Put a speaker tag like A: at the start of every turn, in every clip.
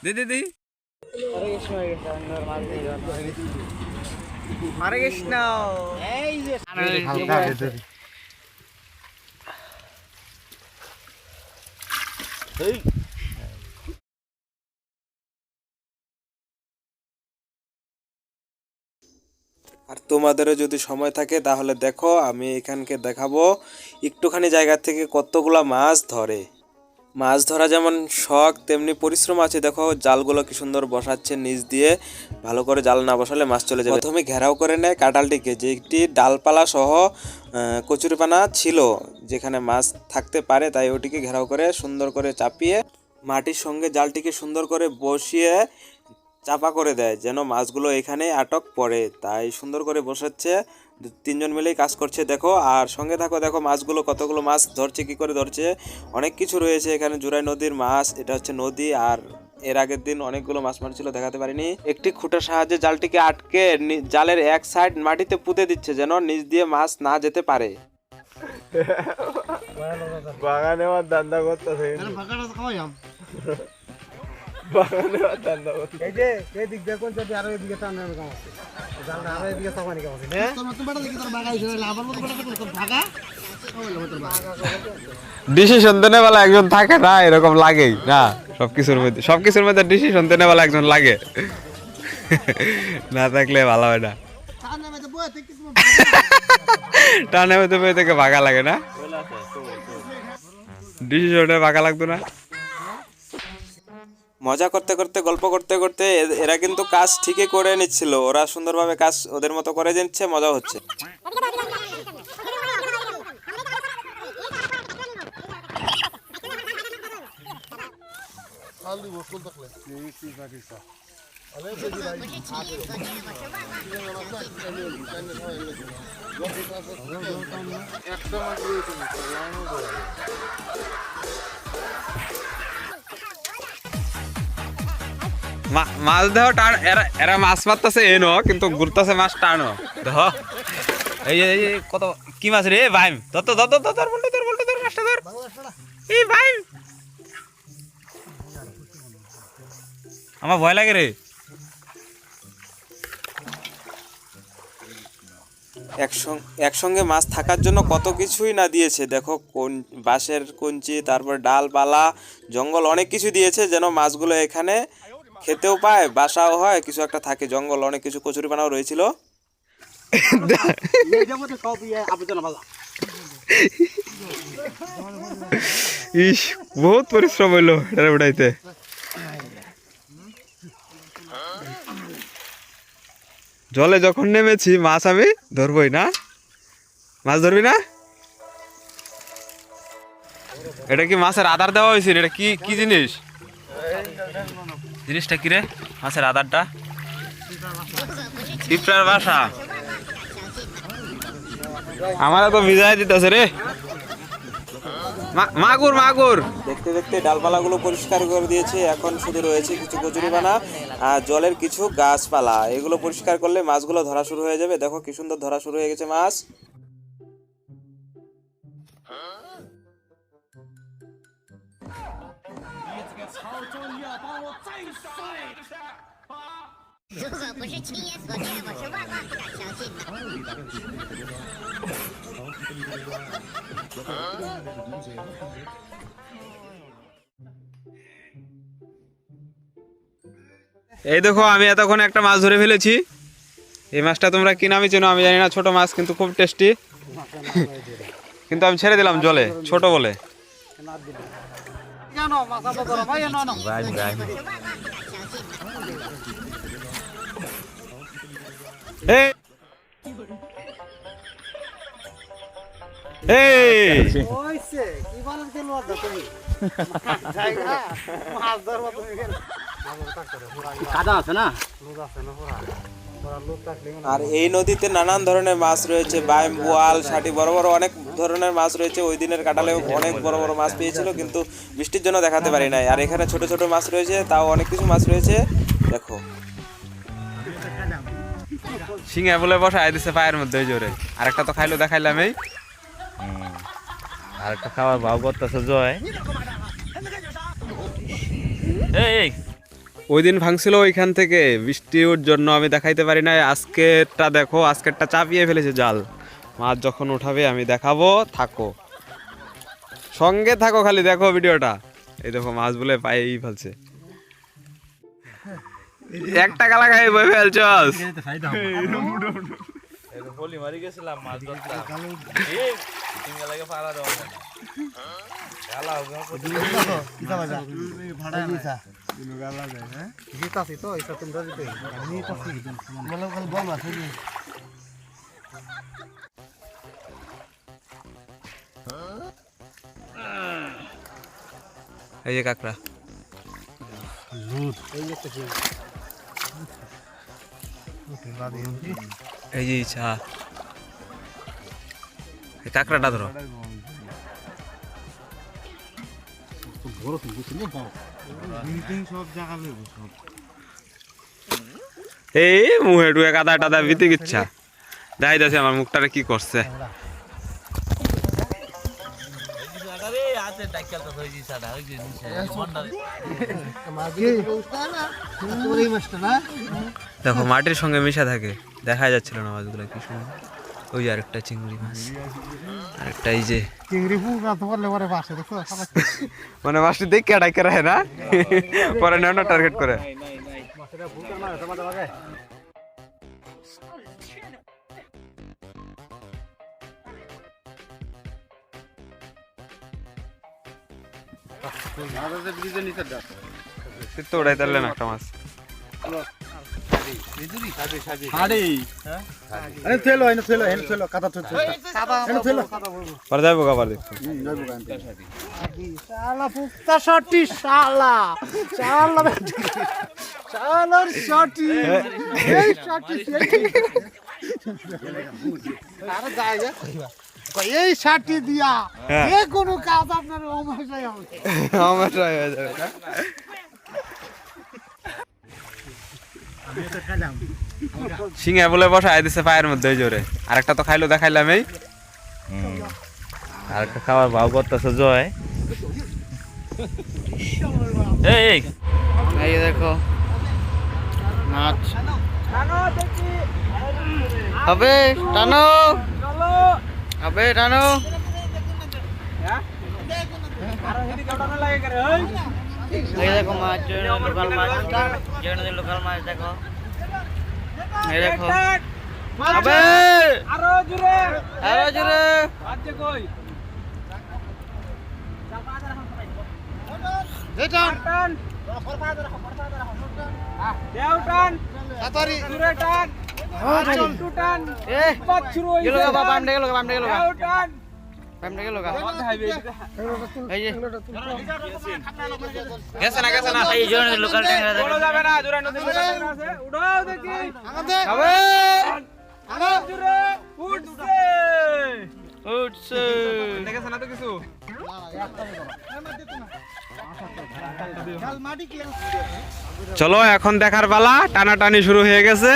A: दे दे हरे कृष्ण
B: আর তোমাদেরও যদি সময় থাকে তাহলে দেখো, আমি এখানকে দেখাবো একটুখানি জায়গা থেকে কতগুলা মাছ ধরে। মাছ ধরা যেমন শখ তেমনি পরিশ্রম আছে। দেখো জালগুলো কি সুন্দর বসাচ্ছে নিচ দিয়ে, ভালো করে জাল না বসালে মাছ চলে যাবে। প্রথমে ঘেরাও করে নেয় কাঁঠালটিকে, যে একটি ডালপালা সহ কচুরিপানা ছিল যেখানে মাছ থাকতে পারে, তাই ওটিকে ঘেরাও করে সুন্দর করে চাপিয়ে মাটির সঙ্গে জালটিকে সুন্দর করে বসিয়ে চাপা করে দেয় যেন মাছগুলো এখানে আটক পড়ে। তাই সুন্দর করে বসাচ্ছে, তিনজন মিলেই কাজ করছে। দেখো আর সঙ্গে থাকো, দেখো মাছগুলো কতগুলো মাছ ধরছে, কি করে ধরছে। অনেক কিছু রয়েছে এখানে, জুরাই নদীর মাছ, এটা হচ্ছে নদী। আর এর আগের দিন অনেকগুলো মাছ মারছিল, দেখাতে পারিনি। একটি খুঁটার সাহায্যে জালটিকে আটকে জালের এক সাইড মাটিতে পুঁতে দিচ্ছে যেন নিচ দিয়ে মাছ না যেতে পারে।
C: বাগানে আমার দান্দা করতেছে, বাগানে আমার দান্দা করতেছে। এই যে এই দিক দেখুন, যদি আরো এদিকে টানার কাম আছে, জালটা আরো এদিকে চাপানি কাম আছে।
A: ডিসিশন দেনে वाला একজন থাকে না, এরকম লাগেই না সবকিছুর মধ্যে ডিসিশন দেনে वाला একজন লাগে, না থাকলে ভালো হয় না। টানে মধ্যে বই থেকে ভাগা লাগে না, ডিসিশনে ভাগা লাগতো না।
B: মজা করতে করতে গল্প করতে করতে এরা কিন্তু কাজ ঠিকই করে নিচ্ছিল। ওরা সুন্দরভাবে কাজ ওদের মতো করে নিচ্ছে, মজা হচ্ছে।
A: মাছ দেহ টান, এরা মাছ মারতেছে এনো কিন্তু ঘুরতেছে মাছ টানো। দেহ এই যে কত কি মাছ রে ভাই, ধর তো ধর ধর ধর বলতে ধর বলতে ধর মাছটা ধর। এই ভাই আমার ভয় লাগে রে।
B: একসঙ্গে মাছ থাকার জন্য কত কিছুই না দিয়েছে। দেখো কোন বাঁশের কঞ্চি, তারপর ডালপালা, জঙ্গল, অনেক কিছু দিয়েছে যেন মাছগুলো এখানে খেতেও পায়, বাসাও হয়, কিছু একটা থাকে। জঙ্গল অনেক কিছু, কচুরিপানাও রয়েছিল।
A: ইস বহুত পরিশ্রম হইলো এটা উঠাইতে। জলে যখন নেমেছি মাছ আমি ধরবই না, মাছ ধরবি না। এটা কি মাছের আধার দেওয়া হয়েছে? এটা কি কি জিনিস, জিনিসটা কি রে? মাছের আধারটা পিঁপড়ার বাসা। আমার তো ভিজাই দিতেছে রে। মাগুর মাগুর।
B: দেখতে দেখতে ডালপালাগুলো পরিষ্কার করে দিয়েছে, এখন শুধু রয়েছে কিছু কচুরিপানা আর জলের কিছু গাছপালা। এগুলো পরিষ্কার করলে মাছগুলো ধরা শুরু হয়ে যাবে। দেখো কি সুন্দর ধরা শুরু হয়ে গেছে মাছ।
A: এই দেখো আমি এতক্ষণ একটা মাছ ধরে ফেলেছি। এই মাছটা তোমরা কি নামে চেনো আমি জানি না, ছোট মাছ কিন্তু খুব টেস্টি। কিন্তু আমি ছেড়ে দিলাম জলে, ছোট বলে।
B: আর এই নদীতে নানান ধরনের মাছ রয়েছে, বাইম, বোয়াল, ষাটি, বড় বড় অনেক ধরনের মাছ রয়েছে। ওই দিনের কাটালেও অনেক বড় বড় মাছ পেয়েছিল, কিন্তু বৃষ্টির জন্য দেখাতে পারি নাই। আর এখানে ছোট ছোট মাছ রয়েছে, তাও অনেক কিছু মাছ রয়েছে। দেখো
A: শিঙে বলে বসাই দিছে পায়ের মধ্যে জোরে। আরেকটা তো খাইলো, দেখাইলাম এই। আরেকটা খাওয়ার ভাব করতেছে জয়। ওই দিন ভাঙছিল ওইখান থেকে বৃষ্টির জন্য আমি দেখাইতে পারি না। আজকেরটা দেখো, আজকেরটা চাপিয়ে ফেলেছে জাল। মাছ যখন উঠাবে আমি দেখাবো, থাকো সঙ্গে থাকো, খালি দেখো ভিডিওটা। এই দেখো মাছ বলে পায়েই ফেলছে। 1 টাকা লাগাই বই ফেলছস।
C: জিতাছি তো এটা তোমরা জিতে আমি জিতাছি মানে কাল বল মাছ হইছে
A: এই যে কাকড়া,
C: এই একটা কি
A: এই যে ইচ্ছা, এই কাকড়াটা ধরো।
C: সব জায়গা লইব সব
A: এই মুহে টুয়ে কাদা টাদা বিতে ইচ্ছা দেখাই যাচ্ছে আমার মুখটারে কি করছে। দেখো মাটির সঙ্গে মিশা থাকে, দেখা যাচ্ছিল না মাছগুলো কি সুন্দর। ওই আরেকটা চিংড়ি মাছ, আরেকটা এই যে
C: চিংড়ি পুরা তো বললে পরে পাশে দেখো
A: মানে মাছটি দেখে ডাকে রাখে না, পরে নেন টার্গেট করে। তো উড়াই তারলেন একটা মাছ।
C: আরে থেলো এনে থেলো এনে থেলো কাদা তো এনে থেলো
A: পরে যাবো আবার দেখো।
C: শালা পুক্তা শটি শালা শালা শালার শটি এই শটি আরে জায়গা কইবা এই শটি দিয়া যে কোনো কাজ আপনার অমসাই হবে
A: আমার ট্রাই হয়ে যাবে না। সিংহে বলে বসাই দিছে পায়ের মধ্যে জোরে। আরেকটা তো খাইলো, দেখাইলাম এই আরেকটা খাবার ভাও করতেছে জয়। এই এই দেখো মাছ হবে, টানো হবে, টানো। এই দেখো মাছ, লোকাল মাছ, লোকাল মাছ দেখো, এই দেখো হবে, আরো জোরে, আরো জোরে। চলো এখন দেখার পালা, টানাটানি শুরু হয়ে গেছে।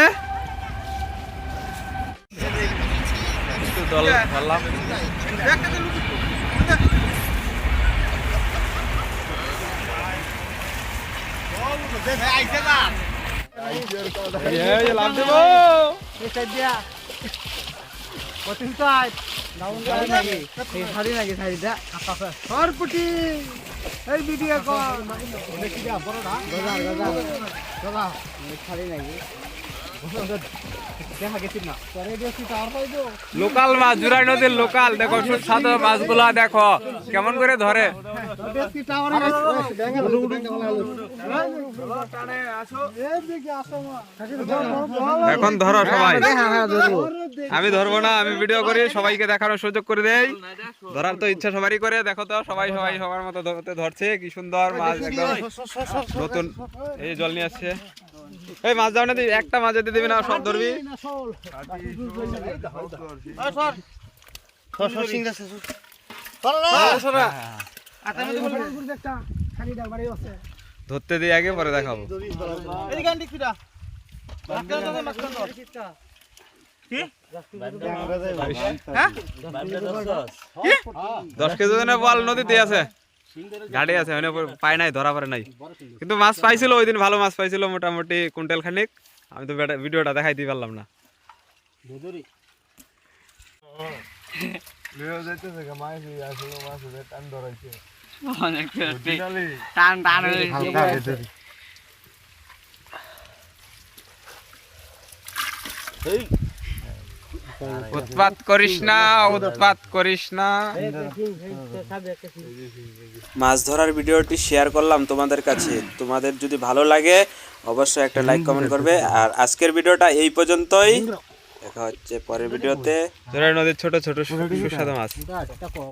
A: লোকাল মাছ, জুরাই নদীর লোকাল। দেখো সুস্বাদু মাছগুলা দেখো কেমন করে ধরে। এখন ধরো সবাই, আমি ধরবো না, আমি ভিডিও করি, সবাইকে দেখানোর সুযোগ করে দেই। ধরার তো ইচ্ছা সবারই করে। দেখো তো সবাই সবাই সবার মতো ধরছে, কি সুন্দর মাছ, একদম নতুন। এই জল নিয়ে আসছে। এই মাছ দাও না, একটা মাছ যেতে দিবি না, সব ধরবি। ধরতে দিই আগে, পরে দেখাবো। 10 কেজি বল নদীতে আছে। গাড়ি আছে মানে পায় নাই, ধরা পড়ে নাই, কিন্তু মাছ পাইছিল ওই দিন, ভালো মাছ পাইছিল মোটামুটি কুইন্টাল খানিক। আমি তো ভিডিওটা দেখাইতে পারলাম না। উৎপাত করিস না, উৎপাত করিস না।
B: মাছ ধরার ভিডিওটি শেয়ার করলাম তোমাদের কাছে, তোমাদের যদি ভালো লাগে অবশ্যই একটা লাইক কমেন্ট করবে। আর আজকের ভিডিওটা এই পর্যন্তই, দেখা হচ্ছে পরের ভিডিওতে।
A: নদীর ছোট ছোট সুস্বাদু মাছ।